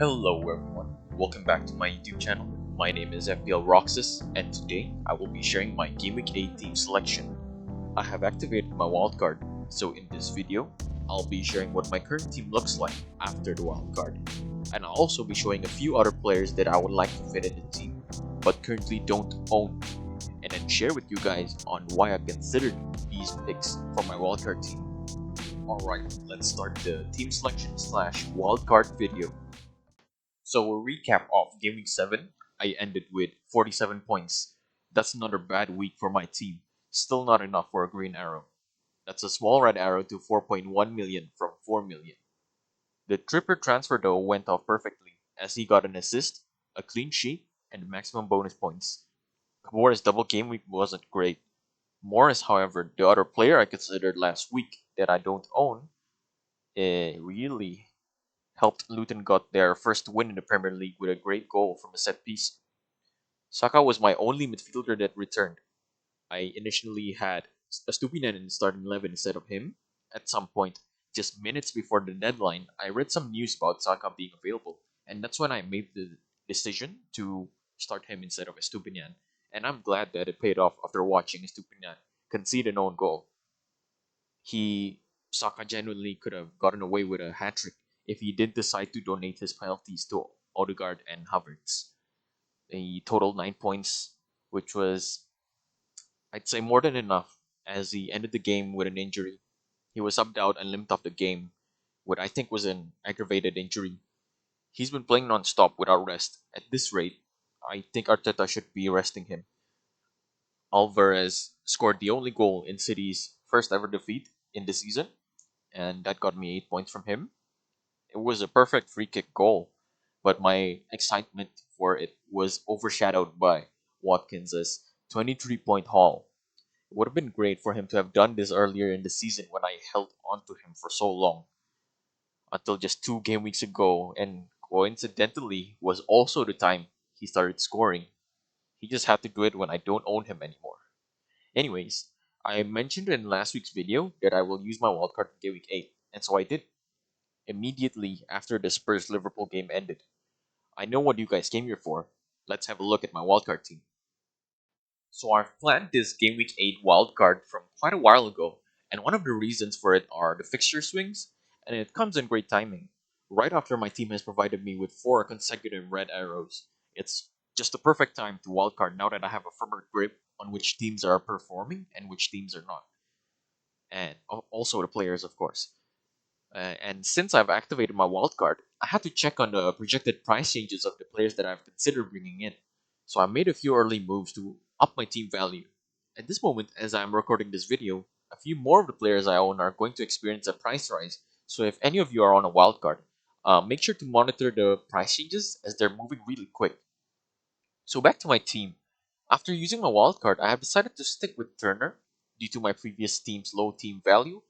Hello everyone, welcome back to my YouTube channel. My name is FPL Roxas, and today I will be sharing my Game Week 8 team selection. I have activated my wildcard, so in this video, I'll be sharing what my current team looks like after the wildcard. And I'll also be showing a few other players that I would like to fit in the team, but currently don't own, and then share with you guys on why I considered these picks for my wildcard team. Alright, let's start the team selection slash wildcard video. So a recap of Game Week 7, I ended with 47 points. That's another bad week for my team. Still not enough for a green arrow. That's a small red arrow to 4.1 million from 4 million. The Tripper transfer though went off perfectly, as he got an assist, a clean sheet, and maximum bonus points. Morris' double game week wasn't great. Morris, however, the other player I considered last week that I don't own, really helped Luton got their first win in the Premier League with a great goal from a set piece. Saka was my only midfielder that returned. I initially had a Stupinen in the starting 11 instead of him. At some point, just minutes before the deadline, I read some news about Saka being available, and that's when I made the decision to start him instead of Estupinian. And I'm glad that it paid off after watching Estupinian concede an own goal. Saka genuinely could have gotten away with a hat trick if he did decide to donate his penalties to Odegaard and Havertz. He totaled 9 points, which was, I'd say, more than enough, as he ended the game with an injury. He was subbed out and limped off the game, what I think was an aggravated injury. He's been playing non-stop without rest. At this rate, I think Arteta should be resting him. Alvarez scored the only goal in City's first ever defeat in the season, and that got me 8 points from him. It was a perfect free kick goal, but my excitement for it was overshadowed by Watkins' 23-point haul. It would have been great for him to have done this earlier in the season when I held on to him for so long, until just 2 game weeks ago, and coincidentally was also the time he started scoring. He just had to do it when I don't own him anymore. Anyways, I mentioned in last week's video that I will use my wildcard for Game Week 8, and so I did. Immediately after the Spurs Liverpool game ended. I know what you guys came here for. Let's have a look at my wildcard team. So I've planned this Game Week 8 wildcard from quite a while ago, and one of the reasons for it are the fixture swings, and it comes in great timing. Right after my team has provided me with 4 consecutive red arrows, it's just the perfect time to wildcard now that I have a firmer grip on which teams are performing and which teams are not. And also the players, of course. And since I've activated my wildcard, I had to check on the projected price changes of the players that I've considered bringing in. So I made a few early moves to up my team value. At this moment, as I'm recording this video, a few more of the players I own are going to experience a price rise. So if any of you are on a wildcard, make sure to monitor the price changes as they're moving really quick. So back to my team. After using my wildcard, I have decided to stick with Turner due to my previous team's low team value.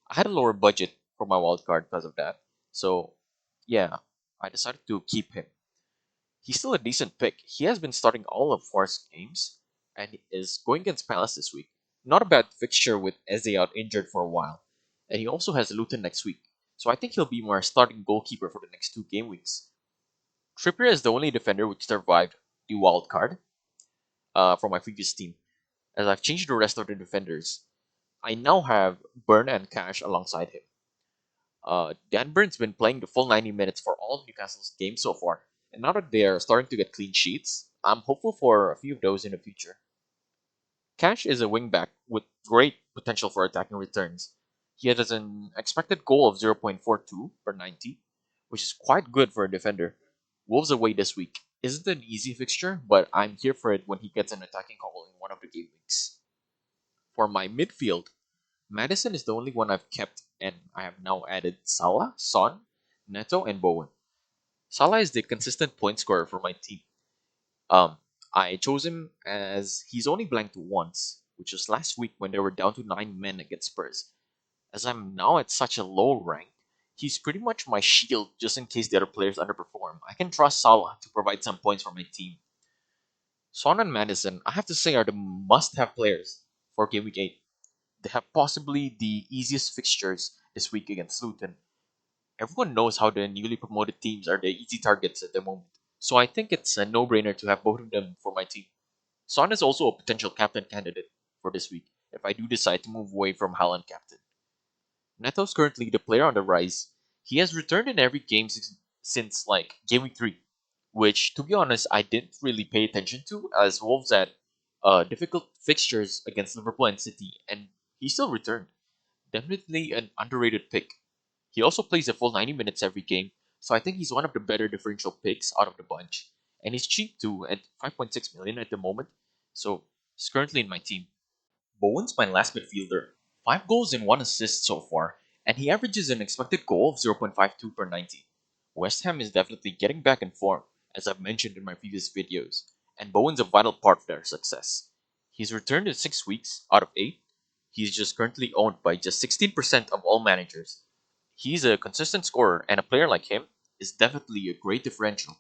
I had a lower budget for my wildcard because of that. So, yeah, I decided to keep him. He's still a decent pick. He has been starting all of Forest's games and is going against Palace this week. Not a bad fixture with Eze out injured for a while. And he also has Luton next week. So I think he'll be my starting goalkeeper for the next 2 game weeks. Trippier is the only defender which survived the wildcard from my previous team, as I've changed the rest of the defenders. I now have Burn and Cash alongside him. Dan Burn's been playing the full 90 minutes for all of Newcastle's games so far, and now that they are starting to get clean sheets, I'm hopeful for a few of those in the future. Cash is a wingback with great potential for attacking returns. He has an expected goal of 0.42 per 90, which is quite good for a defender. Wolves away this week isn't an easy fixture, but I'm here for it when he gets an attacking call in one of the game weeks. For my midfield, Madison is the only one I've kept, and I have now added Salah, Son, Neto, and Bowen. Salah is the consistent point scorer for my team. I chose him as he's only blanked once, which was last week when they were down to 9 men against Spurs. As I'm now at such a low rank, he's pretty much my shield just in case the other players underperform. I can trust Salah to provide some points for my team. Son and Madison, I have to say, are the must-have players for Game Week 8. They have possibly the easiest fixtures this week against Luton. Everyone knows how the newly promoted teams are the easy targets at the moment, so I think it's a no-brainer to have both of them for my team. Son is also a potential captain candidate for this week if I do decide to move away from Haaland captain. Neto's currently the player on the rise. He has returned in every game since like game week 3, which to be honest I didn't really pay attention to as Wolves had difficult fixtures against Liverpool and City, and he still returned. Definitely an underrated pick. He also plays a full 90 minutes every game, so I think he's one of the better differential picks out of the bunch. And he's cheap too at 5.6 million at the moment, so he's currently in my team. Bowen's my last midfielder. 5 goals and 1 assist so far, and he averages an expected goal of 0.52 per 90. West Ham is definitely getting back in form, as I've mentioned in my previous videos, and Bowen's a vital part of their success. He's returned in 6 weeks out of 8. He's just currently owned by just 16% of all managers. He's a consistent scorer, and a player like him is definitely a great differential.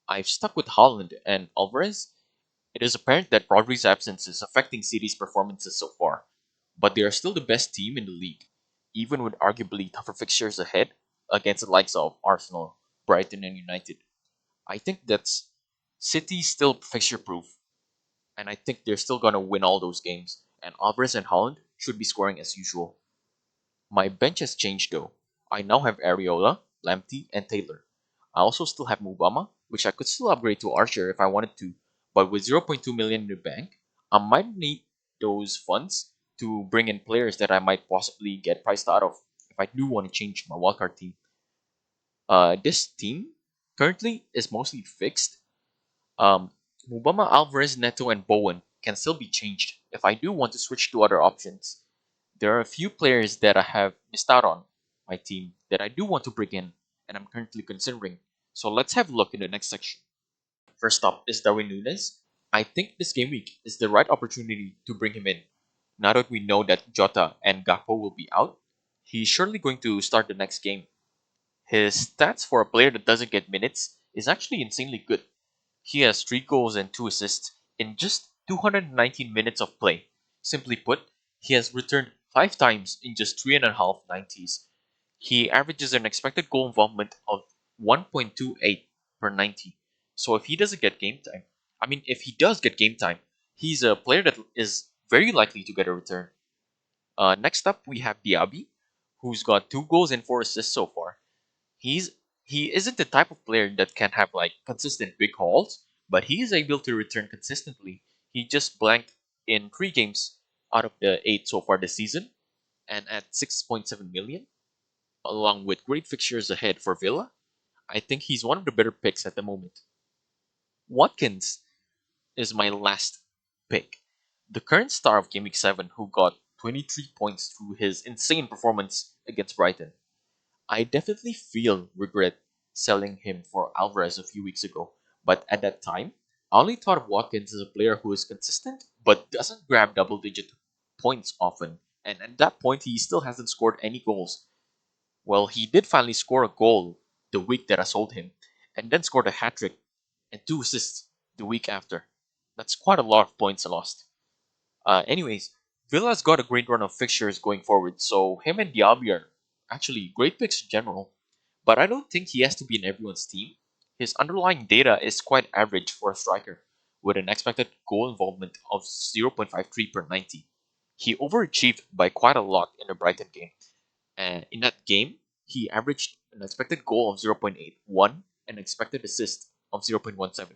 I've stuck with Holland and Alvarez. It is apparent that Rodri's absence is affecting City's performances so far, but they are still the best team in the league, even with arguably tougher fixtures ahead against the likes of Arsenal, Brighton, and United. I think that's City still fixture proof, and I think they're still gonna win all those games. And Alvarez and Holland should be scoring as usual. My bench has changed though. I now have Areola, Lamptey, and Taylor. I also still have Mubama, which I could still upgrade to Archer if I wanted to, but with 0.2 million in the bank, I might need those funds to bring in players that I might possibly get priced out of if I do want to change my wildcard team. This team currently is mostly fixed. Um, Mubama, Alvarez, Neto, and Bowen can still be changed if I do want to switch to other options. There are a few players that I have missed out on my team that I do want to bring in and I'm currently considering. So let's have a look in the next section. First up is Darwin Nunes. I think this game week is the right opportunity to bring him in. Now that we know that Jota and Gakpo will be out, he's surely going to start the next game. His stats for a player that doesn't get minutes is actually insanely good. He has 3 goals and 2 assists in just 219 minutes of play. Simply put, he has returned 5 times in just 3.5 90s. He averages an expected goal involvement of 1.28 per 90. So if he doesn't get game time, if he does get game time, he's a player that is very likely to get a return. Next up, we have Diaby, who's got 2 goals and 4 assists so far. He's he isn't the type of player that can have like consistent big hauls, but he is able to return consistently. He just blanked in 3 games out of the 8 so far this season, and at 6.7 million, along with great fixtures ahead for Villa, I think he's one of the better picks at the moment. Watkins is my last pick. The current star of Game Week 7 who got 23 points through his insane performance against Brighton. I definitely feel regret selling him for Alvarez a few weeks ago, but at that time, I only thought of Watkins as a player who is consistent but doesn't grab double digit points often, and at that point, he still hasn't scored any goals. Well, he did finally score a goal the week that I sold him, and then scored a hat trick and 2 assists the week after. That's quite a lot of points I lost. Anyways, Villa's got a great run of fixtures going forward, so him and Diaby are actually great picks in general. But I don't think he has to be in everyone's team. His underlying data is quite average for a striker, with an expected goal involvement of 0.53 per 90. He overachieved by quite a lot in the Brighton game. And in that game, he averaged an expected goal of 0.81 and expected assist of 0.17.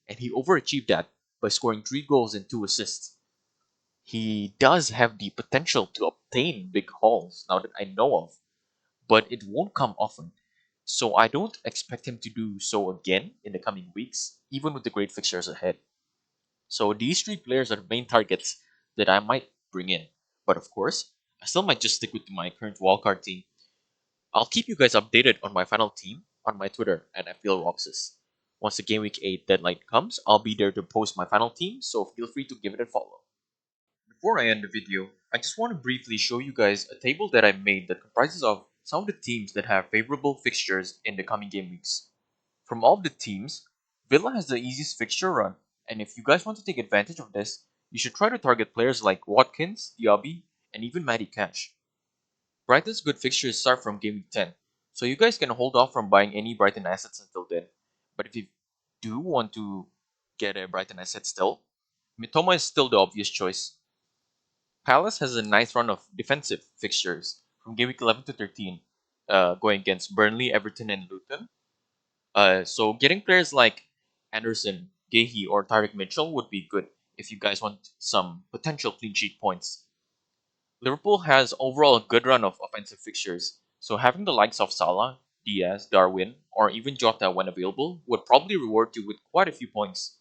And he overachieved that by scoring 3 goals and 2 assists. He does have the potential to obtain big hauls now that I know of, but it won't come often. So I don't expect him to do so again in the coming weeks, even with the great fixtures ahead. So these 3 players are the main targets that I might bring in. But of course, I still might just stick with my current wildcard team. I'll keep you guys updated on my final team on my Twitter at FPL Roxas. Once the Game Week 8 deadline comes, I'll be there to post my final team, so feel free to give it a follow. Before I end the video, I just want to briefly show you guys a table that I made that comprises of some of the teams that have favorable fixtures in the coming game weeks. From all of the teams, Villa has the easiest fixture run, and if you guys want to take advantage of this, you should try to target players like Watkins, Diaby, and even Matty Cash. Brighton's good fixtures start from game week 10, So you guys can hold off from buying any Brighton assets until then. But if you do want to get a Brighton asset still, Mitoma is still the obvious choice. Palace has a nice run of defensive fixtures from game week 11 to 13, going against Burnley, Everton, and Luton. So getting players like Anderson, Gahey, or Tarek Mitchell would be good if you guys want some potential clean sheet points. Liverpool has overall a good run of offensive fixtures, so having the likes of Salah, Diaz, Darwin, or even Jota when available would probably reward you with quite a few points.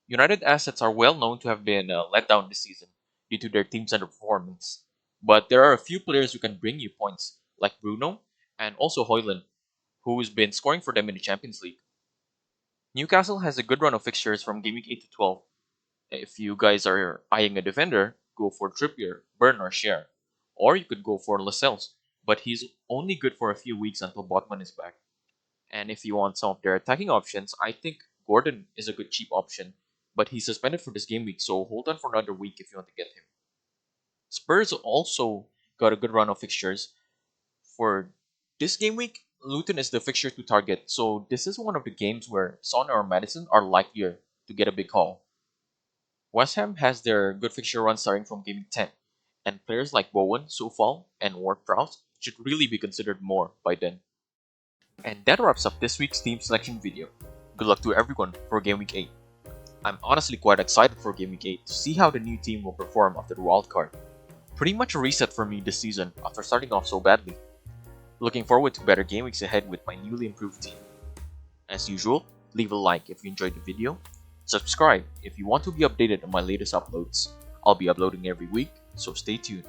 United assets are well known to have been let down this season due to their team's underperformance, but there are a few players who can bring you points, like Bruno and also Hoyland, who's been scoring for them in the Champions League. Newcastle has a good run of fixtures from game week 8 to 12. If you guys are eyeing a defender, go for Trippier, Burn, or Share. Or you could go for Lascelles, but he's only good for a few weeks until Botman is back. And if you want some of their attacking options, I think Gordon is a good cheap option, but he's suspended for this game week, so hold on for another week if you want to get him. Spurs also got a good run of fixtures. For this game week, Luton is the fixture to target, so this is one of the games where Son or Madison are likelier to get a big haul. West Ham has their good fixture run starting from game 10, and players like Bowen, Sufal, and Ward-Prowse should really be considered more by then. And that wraps up this week's team selection video. Good luck to everyone for Game Week 8. I'm honestly quite excited for Game Week 8 to see how the new team will perform after the wildcard. Pretty much a reset for me this season after starting off so badly. Looking forward to better game weeks ahead with my newly improved team. As usual, leave a like if you enjoyed the video, subscribe if you want to be updated on my latest uploads. I'll be uploading every week, so stay tuned.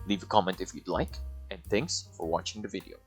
Leave a comment if you'd like, and thanks for watching the video.